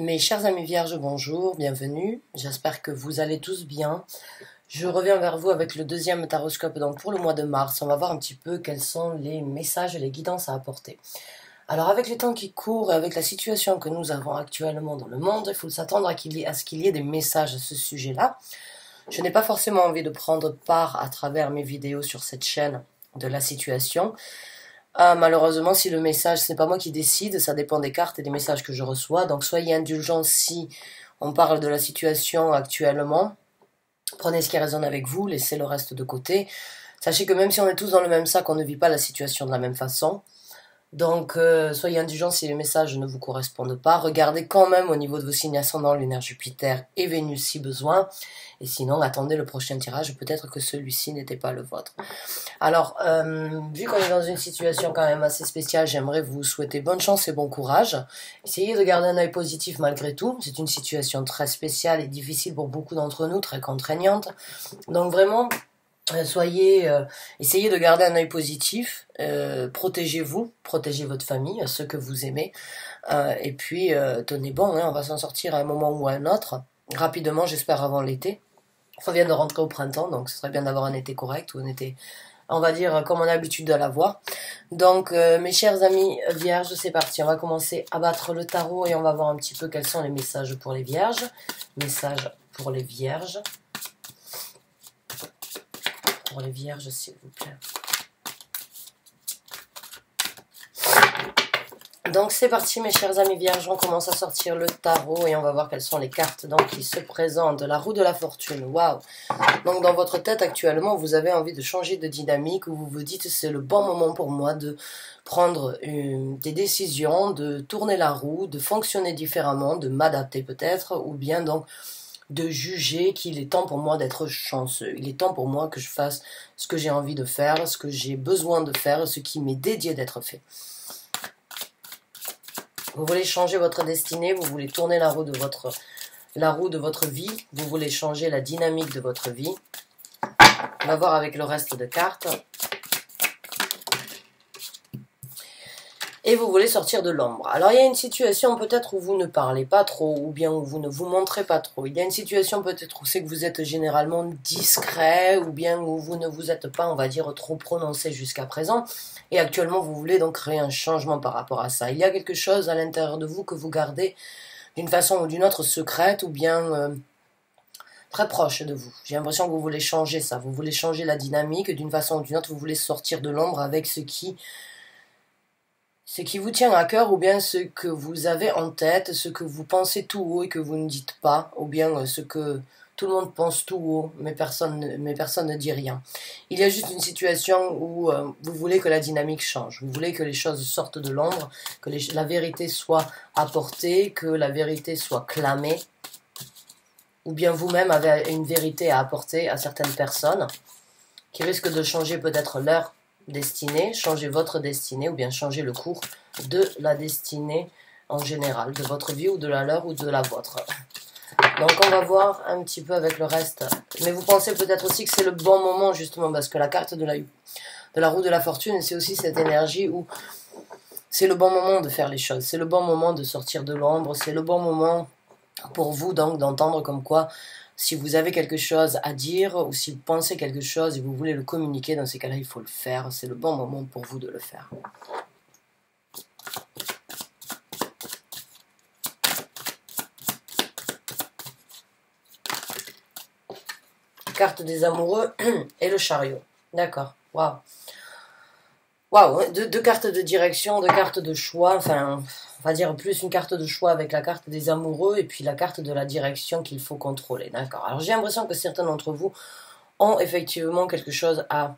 Mes chers amis vierges, bonjour, bienvenue. J'espère que vous allez tous bien. Je reviens vers vous avec le deuxième taroscope donc pour le mois de mars. On va voir un petit peu quels sont les messages et les guidances à apporter. Alors avec les temps qui courent et avec la situation que nous avons actuellement dans le monde, il faut s'attendre à ce qu'il y ait des messages à ce sujet-là. Je n'ai pas forcément envie de prendre part à travers mes vidéos sur cette chaîne de la situation. Malheureusement, si le message, ce n'est pas moi qui décide, ça dépend des cartes et des messages que je reçois. Donc soyez indulgents si on parle de la situation actuellement. Prenez ce qui résonne avec vous, laissez le reste de côté. Sachez que même si on est tous dans le même sac, on ne vit pas la situation de la même façon. Donc soyez indulgents si les messages ne vous correspondent pas. Regardez quand même au niveau de vos signes ascendants, lunaire, Jupiter et Vénus si besoin. Et sinon, attendez le prochain tirage, peut-être que celui-ci n'était pas le vôtre. Alors, vu qu'on est dans une situation quand même assez spéciale, j'aimerais vous souhaiter bonne chance et bon courage. Essayez de garder un œil positif malgré tout. C'est une situation très spéciale et difficile pour beaucoup d'entre nous, très contraignante. Donc vraiment, essayez de garder un œil positif. Protégez-vous, protégez votre famille, ceux que vous aimez. Et puis, tenez bon, hein, on va s'en sortir à un moment ou à un autre. Rapidement, j'espère avant l'été. On vient de rentrer au printemps, donc ce serait bien d'avoir un été correct ou un été, on va dire, comme on a l'habitude de l'avoir. Donc, mes chers amis vierges, c'est parti. On va commencer à battre le tarot et on va voir un petit peu quels sont les messages pour les vierges. Messages pour les vierges. Pour les vierges, s'il vous plaît. Donc c'est parti mes chers amis vierges, on commence à sortir le tarot et on va voir quelles sont les cartes donc, qui se présentent. La roue de la fortune, waouh. Donc dans votre tête actuellement, vous avez envie de changer de dynamique ou vous vous dites c'est le bon moment pour moi de prendre des décisions, de tourner la roue, de fonctionner différemment, de m'adapter peut-être ou bien donc de juger qu'il est temps pour moi d'être chanceux. Il est temps pour moi que je fasse ce que j'ai envie de faire, ce que j'ai besoin de faire, ce qui m'est dédié d'être fait. Vous voulez changer votre destinée, vous voulez tourner la roue de votre vie, vous voulez changer la dynamique de votre vie. On va voir avec le reste de cartes. Et vous voulez sortir de l'ombre. Alors il y a une situation peut-être où vous ne parlez pas trop, ou bien où vous ne vous montrez pas trop. Il y a une situation peut-être où c'est que vous êtes généralement discret, ou bien où vous ne vous êtes pas, on va dire, trop prononcé jusqu'à présent. Et actuellement vous voulez donc créer un changement par rapport à ça. Il y a quelque chose à l'intérieur de vous que vous gardez d'une façon ou d'une autre secrète, ou bien très proche de vous. J'ai l'impression que vous voulez changer ça, vous voulez changer la dynamique, d'une façon ou d'une autre, vous voulez sortir de l'ombre avec ce qui vous tient à cœur, ou bien ce que vous avez en tête, ce que vous pensez tout haut et que vous ne dites pas, ou bien ce que tout le monde pense tout haut, mais personne ne dit rien. Il y a juste une situation où vous voulez que la dynamique change, vous voulez que les choses sortent de l'ombre, que la vérité soit apportée, que la vérité soit clamée, ou bien vous-même avez une vérité à apporter à certaines personnes qui risquent de changer peut-être leur destinée, changer votre destinée ou bien changer le cours de la destinée en général, de votre vie ou de la leur ou de la vôtre. Donc on va voir un petit peu avec le reste. Mais vous pensez peut-être aussi que c'est le bon moment justement parce que la carte de la roue de la fortune, c'est aussi cette énergie où c'est le bon moment de faire les choses, c'est le bon moment de sortir de l'ombre, c'est le bon moment pour vous donc d'entendre comme quoi si vous avez quelque chose à dire ou si vous pensez quelque chose et vous voulez le communiquer, dans ces cas-là, il faut le faire. C'est le bon moment pour vous de le faire. Carte des amoureux et le chariot. D'accord. Waouh. Waouh. Deux cartes de direction, deux cartes de choix. Enfin, on va dire plus une carte de choix avec la carte des amoureux et puis la carte de la direction qu'il faut contrôler. D'accord. Alors j'ai l'impression que certains d'entre vous ont effectivement quelque chose à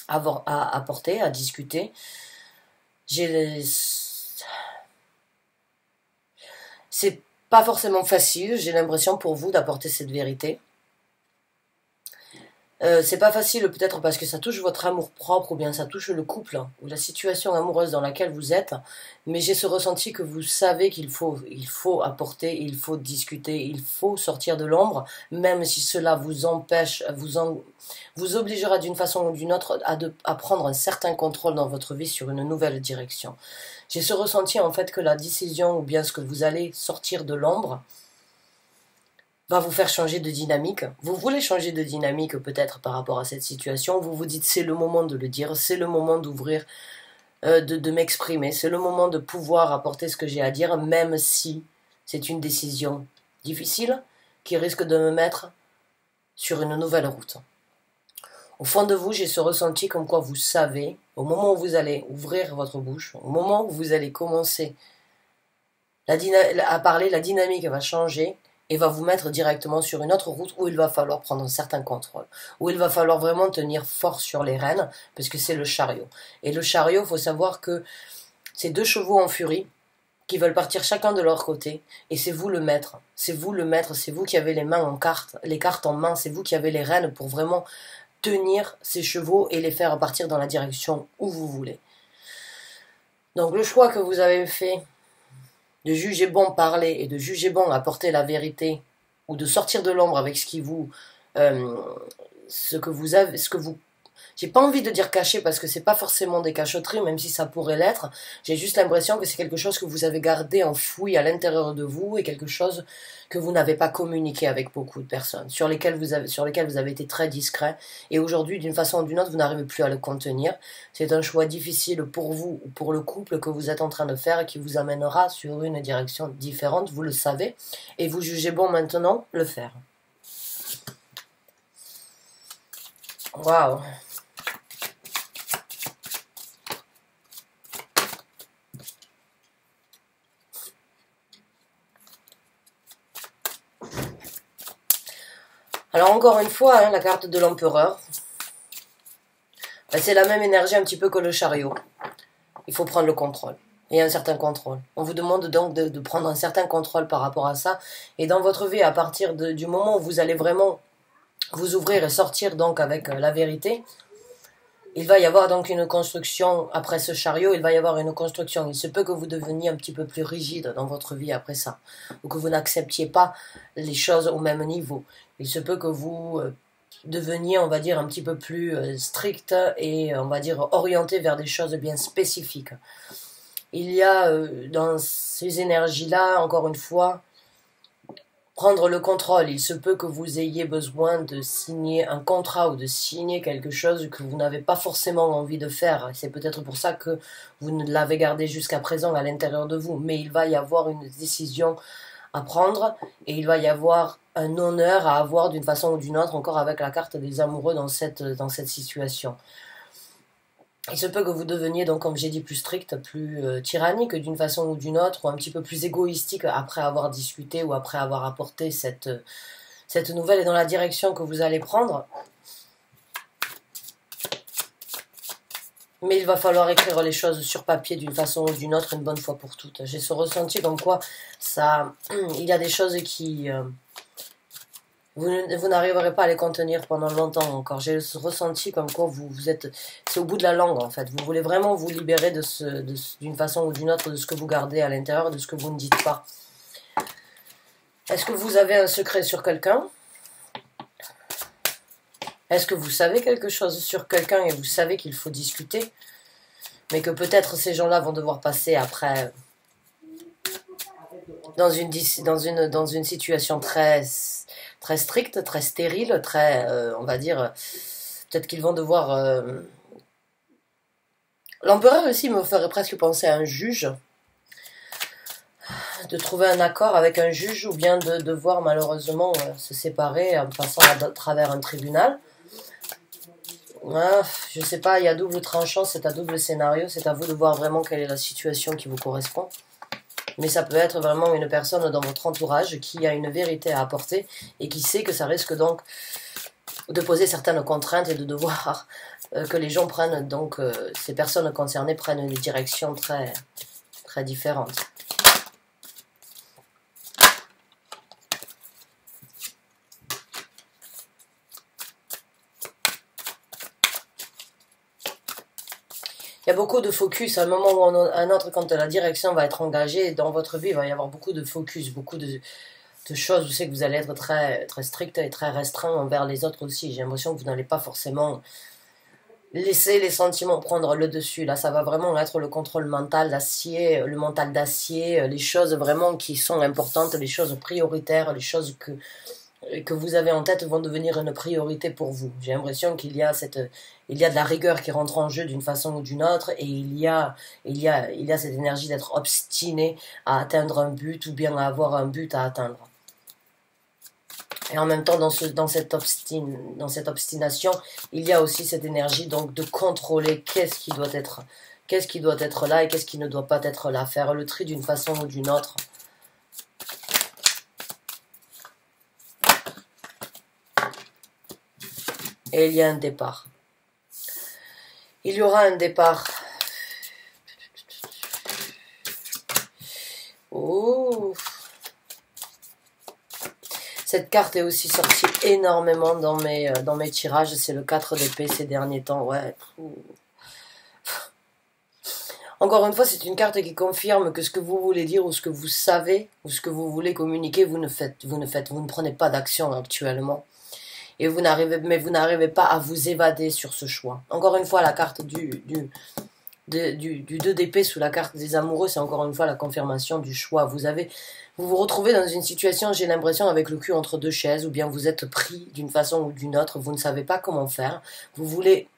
apporter, à discuter. C'est pas forcément facile, j'ai l'impression pour vous d'apporter cette vérité. C'est pas facile peut-être parce que ça touche votre amour propre ou bien ça touche le couple ou la situation amoureuse dans laquelle vous êtes, mais j'ai ce ressenti que vous savez il faut apporter, il faut discuter, il faut sortir de l'ombre, même si cela vous empêche, vous obligera d'une façon ou d'une autre à prendre un certain contrôle dans votre vie sur une nouvelle direction. J'ai ce ressenti en fait que la décision ou bien ce que vous allez sortir de l'ombre va vous faire changer de dynamique. Vous voulez changer de dynamique peut-être par rapport à cette situation. Vous vous dites c'est le moment de le dire, c'est le moment d'ouvrir, de m'exprimer, c'est le moment de pouvoir apporter ce que j'ai à dire, même si c'est une décision difficile qui risque de me mettre sur une nouvelle route. Au fond de vous, j'ai ce ressenti comme quoi vous savez, au moment où vous allez ouvrir votre bouche, au moment où vous allez commencer à parler, la dynamique va changer et va vous mettre directement sur une autre route où il va falloir prendre un certain contrôle, où il va falloir vraiment tenir fort sur les rênes, parce que c'est le chariot. Et le chariot, il faut savoir que c'est 2 chevaux en furie qui veulent partir chacun de leur côté, et c'est vous le maître, c'est vous le maître, c'est vous qui avez les mains en carte, les cartes en main, c'est vous qui avez les rênes pour vraiment tenir ces chevaux et les faire partir dans la direction où vous voulez. Donc le choix que vous avez fait de juger bon parler et de juger bon apporter la vérité, ou de sortir de l'ombre avec ce que vous j'ai pas envie de dire caché parce que c'est pas forcément des cachotteries, même si ça pourrait l'être. J'ai juste l'impression que c'est quelque chose que vous avez gardé enfoui à l'intérieur de vous et quelque chose que vous n'avez pas communiqué avec beaucoup de personnes, sur lesquelles vous avez été très discret. Et aujourd'hui, d'une façon ou d'une autre, vous n'arrivez plus à le contenir. C'est un choix difficile pour vous ou pour le couple que vous êtes en train de faire et qui vous amènera sur une direction différente, vous le savez. Et vous jugez bon maintenant le faire. Waouh! Alors encore une fois, hein, la carte de l'empereur, c'est la même énergie un petit peu que le chariot. Il faut prendre le contrôle, et un certain contrôle. On vous demande donc de prendre un certain contrôle par rapport à ça, et dans votre vie, à partir du moment où vous allez vraiment vous ouvrir et sortir donc avec la vérité, il va y avoir donc une construction, après ce chariot, il va y avoir une construction. Il se peut que vous deveniez un petit peu plus rigide dans votre vie après ça, ou que vous n'acceptiez pas les choses au même niveau. Il se peut que vous deveniez, on va dire, un petit peu plus strict et, on va dire, orienté vers des choses bien spécifiques. Il y a dans ces énergies-là, encore une fois, prendre le contrôle. Il se peut que vous ayez besoin de signer un contrat ou de signer quelque chose que vous n'avez pas forcément envie de faire. C'est peut-être pour ça que vous ne l'avez gardé jusqu'à présent à l'intérieur de vous. Mais il va y avoir une décision à prendre et il va y avoir un honneur à avoir d'une façon ou d'une autre, encore avec la carte des amoureux dans cette situation. Il se peut que vous deveniez donc, comme j'ai dit, plus strict, plus tyrannique d'une façon ou d'une autre, ou un petit peu plus égoïstique après avoir discuté ou après avoir apporté cette nouvelle et dans la direction que vous allez prendre. Mais il va falloir écrire les choses sur papier d'une façon ou d'une autre une bonne fois pour toutes. J'ai ce ressenti comme quoi il y a des choses qui... Vous n'arriverez pas à les contenir pendant longtemps encore. J'ai ce ressenti comme quoi vous êtes... C'est au bout de la langue en fait. Vous voulez vraiment vous libérer d'une façon ou d'une autre de ce que vous gardez à l'intérieur, de ce que vous ne dites pas. Est-ce que vous avez un secret sur quelqu'un? Est-ce que vous savez quelque chose sur quelqu'un et vous savez qu'il faut discuter, mais que peut-être ces gens-là vont devoir passer après dans une situation très stricte, très stérile, très, on va dire, peut-être qu'ils vont devoir... L'empereur aussi me ferait presque penser à un juge, de trouver un accord avec un juge ou bien de devoir malheureusement se séparer en passant à travers un tribunal. Je sais pas, il y a double tranchant, c'est à double scénario, c'est à vous de voir vraiment quelle est la situation qui vous correspond. Mais ça peut être vraiment une personne dans votre entourage qui a une vérité à apporter et qui sait que ça risque donc de poser certaines contraintes et de devoir que les gens prennent, donc ces personnes concernées prennent une direction très, très différente. Il y a beaucoup de focus à un moment ou à un autre quand la direction va être engagée dans votre vie, il va y avoir beaucoup de focus, beaucoup de choses. Je sais que vous allez être très, très strict et très restreint envers les autres aussi. J'ai l'impression que vous n'allez pas forcément laisser les sentiments prendre le dessus. Là, ça va vraiment être le contrôle mental d'acier, le mental d'acier, les choses vraiment qui sont importantes, les choses prioritaires, les choses que vous avez en tête vont devenir une priorité pour vous. J'ai l'impression qu'il y a il y a de la rigueur qui rentre en jeu d'une façon ou d'une autre, et il y a cette énergie d'être obstiné à atteindre un but ou bien à avoir un but à atteindre. Et en même temps, dans cette obstination, il y a aussi cette énergie donc de contrôler qu'est-ce qui doit être là et qu'est-ce qui ne doit pas être là. Faire le tri d'une façon ou d'une autre. Et il y a un départ. Il y aura un départ. Oh. Cette carte est aussi sortie énormément dans mes tirages. C'est le 4 d'épée ces derniers temps. Ouais. Encore une fois, c'est une carte qui confirme que ce que vous voulez dire ou ce que vous savez ou ce que vous voulez communiquer, vous ne prenez pas d'action actuellement. Et vous n'arrivez pas à vous évader sur ce choix. Encore une fois, la carte du 2 d'épée sous la carte des amoureux, c'est encore une fois la confirmation du choix. Vous vous retrouvez dans une situation, j'ai l'impression, avec le cul entre deux chaises, ou bien vous êtes pris d'une façon ou d'une autre, vous ne savez pas comment faire, vous voulez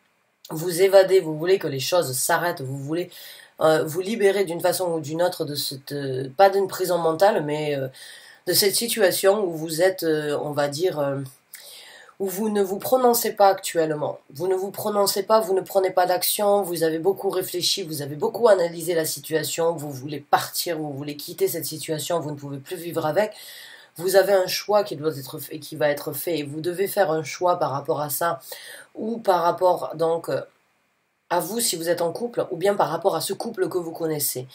vous évader, vous voulez que les choses s'arrêtent, vous voulez vous libérer d'une façon ou d'une autre de pas d'une prison mentale, mais de cette situation où vous êtes, on va dire, où vous ne vous prononcez pas actuellement. Vous ne vous prononcez pas, vous ne prenez pas d'action, vous avez beaucoup réfléchi, vous avez beaucoup analysé la situation, vous voulez partir, vous voulez quitter cette situation, vous ne pouvez plus vivre avec. Vous avez un choix qui doit être fait, qui va être fait, et vous devez faire un choix par rapport à ça, ou par rapport donc à vous si vous êtes en couple, ou bien par rapport à ce couple que vous connaissez.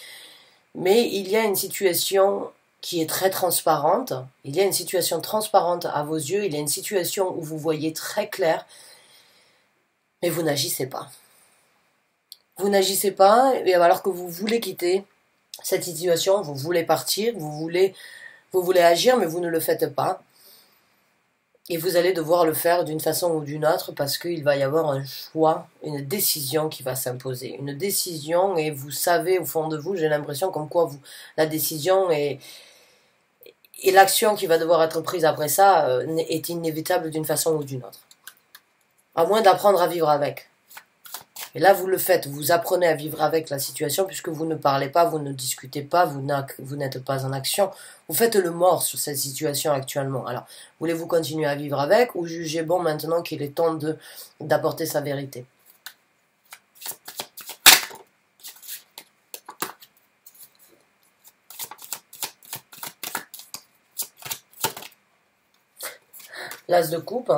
Mais il y a une situation qui est très transparente, il y a une situation transparente à vos yeux, il y a une situation où vous voyez très clair, mais vous n'agissez pas. Vous n'agissez pas, et alors que vous voulez quitter cette situation, vous voulez partir, vous voulez agir, mais vous ne le faites pas. Et vous allez devoir le faire d'une façon ou d'une autre parce qu'il va y avoir un choix, une décision qui va s'imposer. Une décision, et vous savez au fond de vous, j'ai l'impression comme quoi la décision et l'action qui va devoir être prise après ça est inévitable d'une façon ou d'une autre. À moins d'apprendre à vivre avec. Et là, vous le faites, vous apprenez à vivre avec la situation puisque vous ne parlez pas, vous ne discutez pas, vous n'êtes pas en action. Vous faites le mort sur cette situation actuellement. Alors, voulez-vous continuer à vivre avec ou jugez bon maintenant qu'il est temps d'apporter sa vérité? L'as de coupe.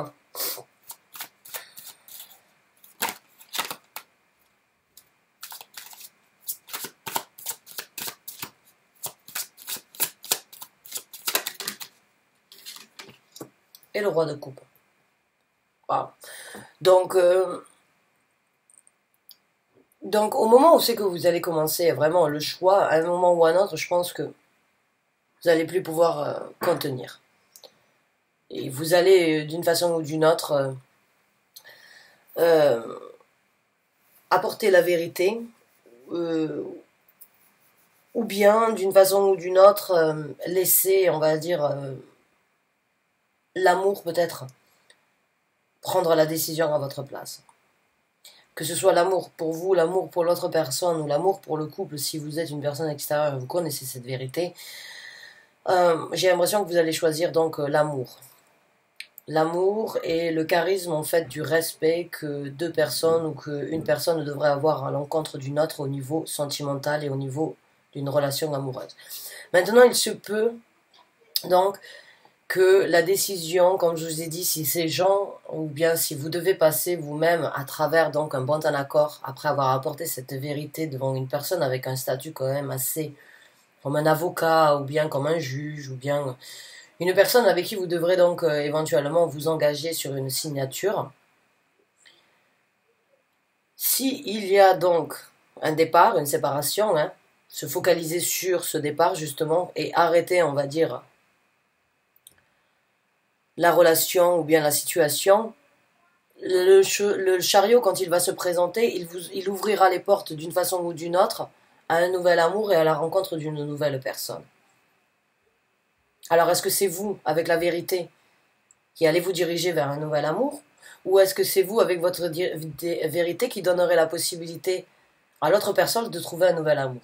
Et le roi de coupe. Wow. Donc au moment où c'est que vous allez commencer vraiment le choix, à un moment ou à un autre, je pense que vous n'allez plus pouvoir contenir. Et vous allez, d'une façon ou d'une autre, apporter la vérité, ou bien, d'une façon ou d'une autre, laisser, on va dire, l'amour peut-être prendre la décision à votre place. Que ce soit l'amour pour vous, l'amour pour l'autre personne ou l'amour pour le couple, si vous êtes une personne extérieure et vous connaissez cette vérité, j'ai l'impression que vous allez choisir donc l'amour. L'amour et le charisme en fait du respect que deux personnes ou qu'une personne devrait avoir à l'encontre d'une autre au niveau sentimental et au niveau d'une relation amoureuse. Maintenant, il se peut donc que la décision, comme je vous ai dit, si ces gens, ou bien si vous devez passer vous-même à travers donc un bon accord, après avoir apporté cette vérité devant une personne avec un statut quand même assez, comme un avocat, ou bien comme un juge, ou bien une personne avec qui vous devrez donc éventuellement vous engager sur une signature. Si il y a donc un départ, une séparation, hein, se focaliser sur ce départ justement et arrêter, on va dire, la relation ou bien la situation. Le chariot, quand il va se présenter, il ouvrira les portes d'une façon ou d'une autre à un nouvel amour et à la rencontre d'une nouvelle personne. Alors, est-ce que c'est vous, avec la vérité, qui allez vous diriger vers un nouvel amour? Ou est-ce que c'est vous, avec votre vérité, qui donnerez la possibilité à l'autre personne de trouver un nouvel amour?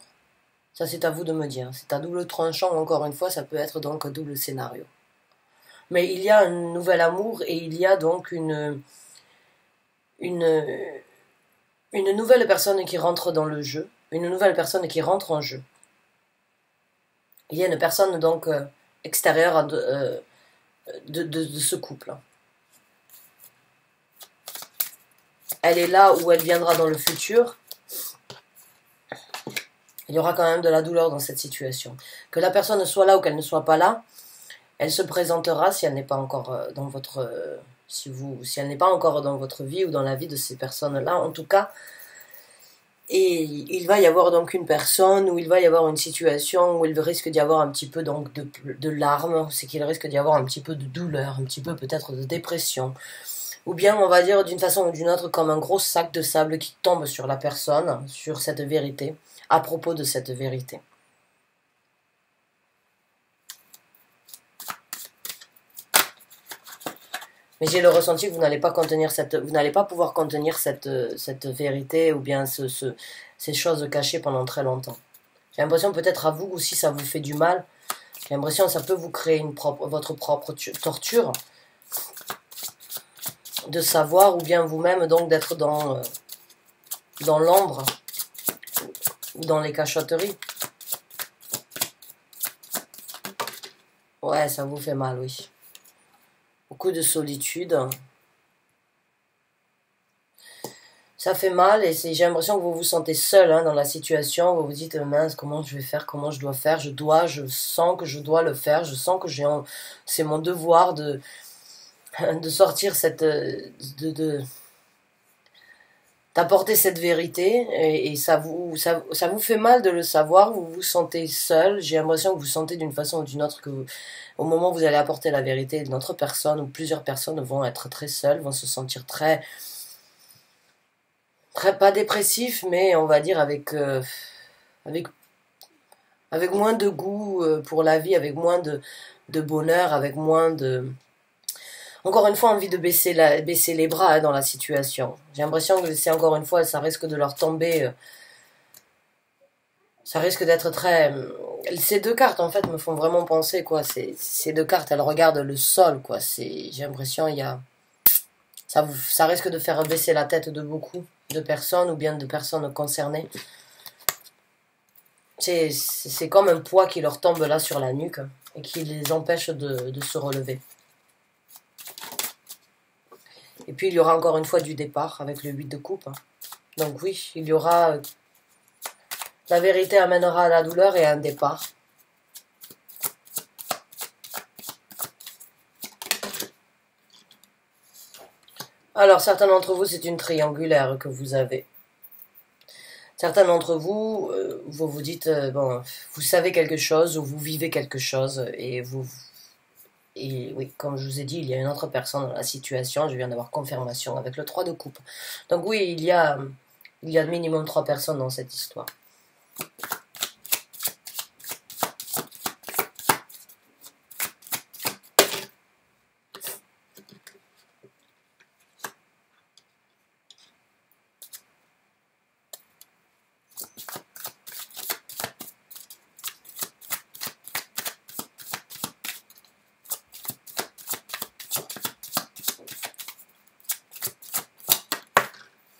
Ça, c'est à vous de me dire. C'est à double tranchant, encore une fois, ça peut être donc un double scénario. Mais il y a un nouvel amour et il y a donc une nouvelle personne qui rentre dans le jeu, une nouvelle personne qui rentre en jeu. Il y a une personne donc extérieure de ce couple. Elle est là ou elle viendra dans le futur. Il y aura quand même de la douleur dans cette situation. Que la personne soit là ou qu'elle ne soit pas là, elle se présentera si elle n'est pas encore dans votre si elle n'est pas encore dans votre vie ou dans la vie de ces personnes-là, en tout cas. Et il va y avoir donc une personne où il va y avoir une situation où il risque d'y avoir un petit peu donc de larmes, c'est qu'il risque d'y avoir un petit peu de douleur, un petit peu peut-être de dépression. Ou bien on va dire d'une façon ou d'une autre comme un gros sac de sable qui tombe sur la personne, sur cette vérité, à propos de cette vérité. Mais j'ai le ressenti que vous n'allez pas pouvoir contenir cette vérité ou bien ces choses cachées pendant très longtemps. J'ai l'impression peut-être à vous aussi ça vous fait du mal. J'ai l'impression que ça peut vous créer votre propre torture de savoir ou bien vous-même donc d'être dans l'ombre, dans les cachotteries. Ouais, ça vous fait mal, oui. Beaucoup de solitude. Ça fait mal et j'ai l'impression que vous vous sentez seul dans la situation. Vous vous dites, mince, comment je vais faire, comment je dois faire, je sens que je dois le faire, je sens que c'est mon devoir de sortir d'apporter cette vérité et ça vous fait mal de le savoir, vous vous sentez seul, j'ai l'impression que vous sentez d'une façon ou d'une autre que au moment où vous allez apporter la vérité, une autre personne ou plusieurs personnes vont être très seules, vont se sentir très pas dépressif, mais on va dire avec moins de goût pour la vie, avec moins de bonheur, avec moins de encore une fois envie de baisser les bras dans la situation. J'ai l'impression que c'est encore une fois ça risque de leur tomber ça risque d'être très ces deux cartes en fait me font vraiment penser quoi, ces deux cartes elles regardent le sol quoi, j'ai l'impression il y a ça risque de faire baisser la tête de beaucoup de personnes ou bien de personnes concernées. C'est comme un poids qui leur tombe là sur la nuque et qui les empêche de se relever. Et puis il y aura encore une fois du départ avec le 8 de coupe. Donc oui, il y aura la vérité amènera à la douleur et à un départ. Alors certains d'entre vous c'est une triangulaire que vous avez. Certains d'entre vous, vous vous dites, bon, vous savez quelque chose ou vous vivez quelque chose et oui, comme je vous ai dit, il y a une autre personne dans la situation, je viens d'avoir confirmation avec le 3 de coupe. Donc oui, il y a minimum 3 personnes dans cette histoire.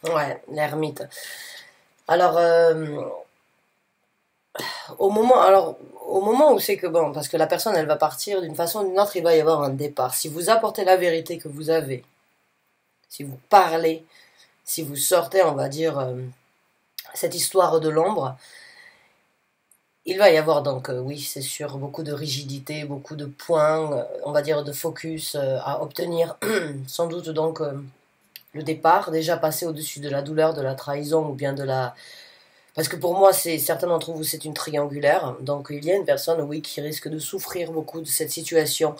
Ouais, l'ermite. Alors, au moment où c'est que, bon, parce que la personne, elle va partir d'une façon ou d'une autre, il va y avoir un départ. Si vous apportez la vérité que vous avez, si vous parlez, si vous sortez, on va dire, cette histoire de l'ombre, il va y avoir donc, oui, c'est sûr, beaucoup de rigidité, beaucoup de points, on va dire, de focus à obtenir. Sans doute donc le départ, déjà passer au-dessus de la douleur, de la trahison ou bien de Parce que pour moi, certains d'entre vous, c'est une triangulaire. Donc il y a une personne, oui, qui risque de souffrir beaucoup de cette situation.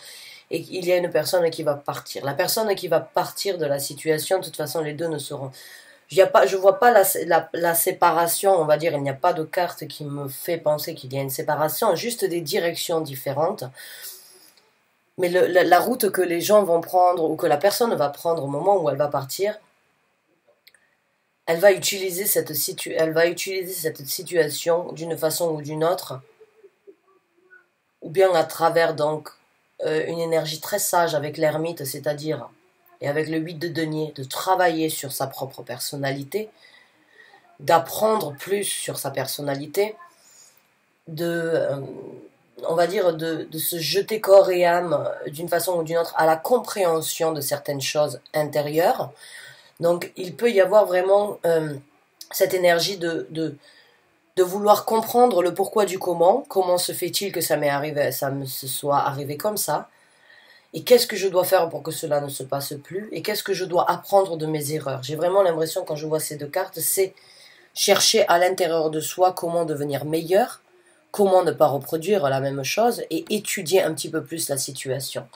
Et il y a une personne qui va partir. La personne qui va partir de la situation, de toute façon, les deux ne seront... Je vois pas la séparation, on va dire, il n'y a pas de carte qui me fait penser qu'il y a une séparation, juste des directions différentes. Mais la route que les gens vont prendre, ou que la personne va prendre au moment où elle va partir, elle va utiliser cette situation d'une façon ou d'une autre, ou bien à travers donc une énergie très sage avec l'ermite, c'est-à-dire, et avec le 8 de denier, de travailler sur sa propre personnalité, d'apprendre plus sur sa personnalité, on va dire, de se jeter corps et âme d'une façon ou d'une autre à la compréhension de certaines choses intérieures. Donc il peut y avoir vraiment cette énergie de vouloir comprendre le pourquoi du comment se fait-il que ça me soit arrivé comme ça, et qu'est-ce que je dois faire pour que cela ne se passe plus, et qu'est-ce que je dois apprendre de mes erreurs. J'ai vraiment l'impression, quand je vois ces deux cartes, c'est chercher à l'intérieur de soi comment devenir meilleur, comment ne pas reproduire la même chose, et étudier un petit peu plus la situation.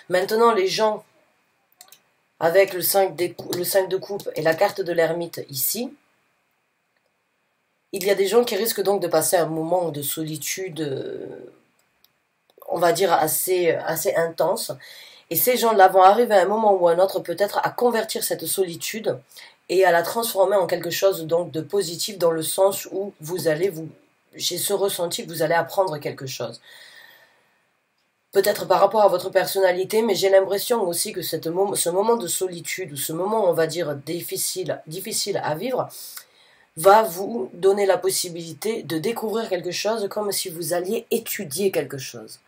Maintenant, les gens, avec le 5 de coupe et la carte de l'ermite ici, il y a des gens qui risquent donc de passer un moment de solitude, on va dire, assez intense. Et ces gens-là vont arriver à un moment ou à un autre peut-être à convertir cette solitude et à la transformer en quelque chose donc de positif, dans le sens où j'ai ce ressenti que vous allez apprendre quelque chose. Peut-être par rapport à votre personnalité, mais j'ai l'impression aussi que ce moment de solitude, ou ce moment, on va dire, difficile à vivre, va vous donner la possibilité de découvrir quelque chose, comme si vous alliez étudier quelque chose.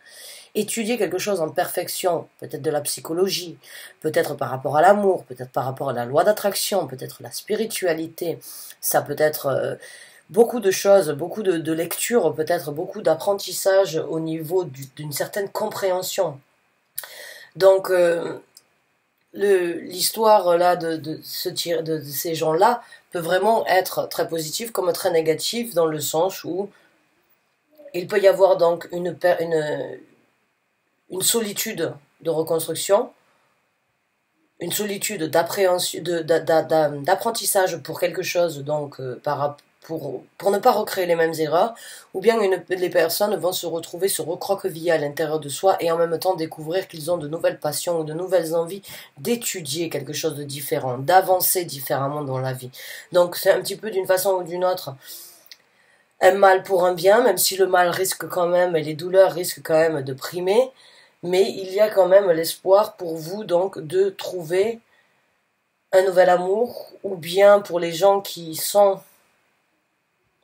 Étudier quelque chose en perfection, peut-être de la psychologie, peut-être par rapport à l'amour, peut-être par rapport à la loi d'attraction, peut-être la spiritualité, ça peut être beaucoup de choses, beaucoup de lectures, peut-être beaucoup d'apprentissage au niveau d'une certaine compréhension. Donc l'histoire là de ces gens-là peut vraiment être très positive comme très négative, dans le sens où il peut y avoir donc une solitude de reconstruction, une solitude d'apprentissage pour quelque chose, donc pour ne pas recréer les mêmes erreurs, ou bien les personnes vont se recroqueviller à l'intérieur de soi, et en même temps découvrir qu'ils ont de nouvelles passions ou de nouvelles envies d'étudier quelque chose de différent, d'avancer différemment dans la vie. Donc c'est un petit peu, d'une façon ou d'une autre, un mal pour un bien, même si le mal risque quand même, et les douleurs risquent quand même de primer, mais il y a quand même l'espoir pour vous donc de trouver un nouvel amour, ou bien pour les gens qui sont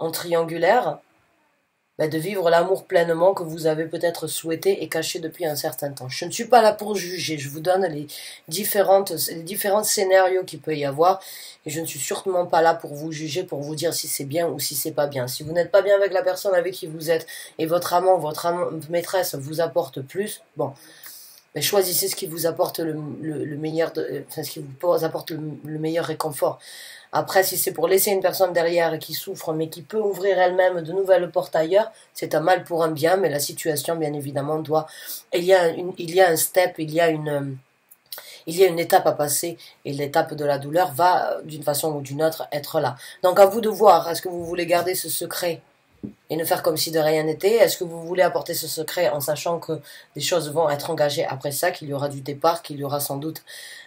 en triangulaire, de vivre l'amour pleinement que vous avez peut-être souhaité et caché depuis un certain temps. Je ne suis pas là pour juger, je vous donne les différents scénarios qu'il peut y avoir, et je ne suis sûrement pas là pour vous juger, pour vous dire si c'est bien ou si c'est pas bien. Si vous n'êtes pas bien avec la personne avec qui vous êtes, et votre amant, maîtresse vous apporte plus, bon, mais choisissez ce qui vous apporte le meilleur, ce qui vous apporte le meilleur réconfort. Après, si c'est pour laisser une personne derrière qui souffre, mais qui peut ouvrir elle-même de nouvelles portes ailleurs, c'est un mal pour un bien, mais la situation, bien évidemment, il y a un step, il y a une étape à passer, et l'étape de la douleur va, d'une façon ou d'une autre, être là. Donc à vous de voir, est-ce que vous voulez garder ce secret et ne faire comme si de rien n'était? Est-ce que vous voulez apporter ce secret en sachant que des choses vont être engagées après ça, qu'il y aura du départ, qu'il y aura sans doute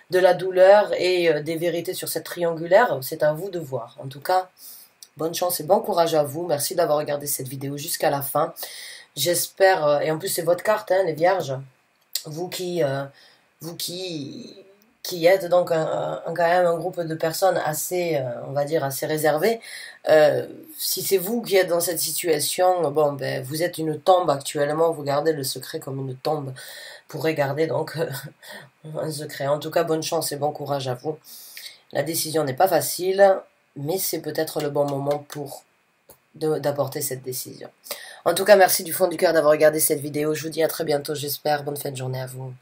de la douleur et des vérités sur cette triangulaire? C'est à vous de voir. En tout cas, bonne chance et bon courage à vous. Merci d'avoir regardé cette vidéo jusqu'à la fin. J'espère, et en plus c'est votre carte, hein, les vierges, vous qui êtes donc quand même un groupe de personnes assez, on va dire, assez réservées. Si c'est vous qui êtes dans cette situation, bon, vous êtes une tombe actuellement, vous gardez le secret comme une tombe, pourrez garder donc un secret. En tout cas, bonne chance et bon courage à vous. La décision n'est pas facile, mais c'est peut-être le bon moment pour d'apporter cette décision. En tout cas, merci du fond du cœur d'avoir regardé cette vidéo. Je vous dis à très bientôt, j'espère. Bonne fin de journée à vous.